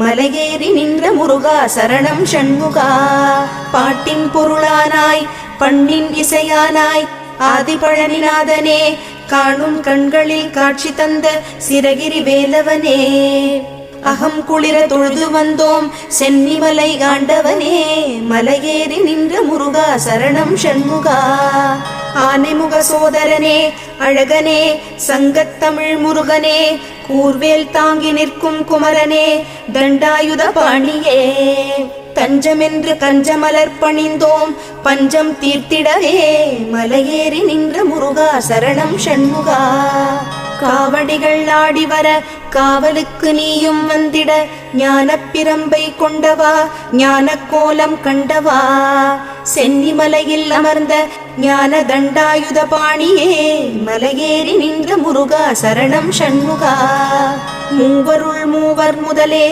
மலையேறி நின்ற முருகா சரணம் ஷண்முகா. பாட்டின் பொருளானாய் பண்ணின் இசையானாய் ஆதிபழனிநாதனே, காணும் கண்களில் காட்சி தந்த சிரகிரி வேலவனே, அகம் குளிர தொழுது வந்தோம் சென்னிமலை ஆண்டவனே, மலையேறி நின்ற முருகா சரணம் ஷண்முகா. ஆனைமுக சோதரனே அழகனே சங்கத்தமிழ் முருகனே, கூர்வேல் தாங்கி நிற்கும் குமரனே தண்டாயுத பாணியே, தஞ்சமென்று கஞ்சமலர் பணிந்தோம் பஞ்சம் தீர்த்திடவே, மலையேறி நின்ற முருகா சரணம் ஷண்முகா. காவடிகள் ஆடி வர காவலுக்கு நீயும் வந்திட, ஞான பிரம்பை கொண்டவா ஞான கோலம் கண்டவா, சென்னிமலையில் அமர்ந்த ஞான தண்டாயுத பாணியே, மலையேறி நின்ற முருகா சரணம் ஷண்முகா. மூவருள் மூவர் முதலே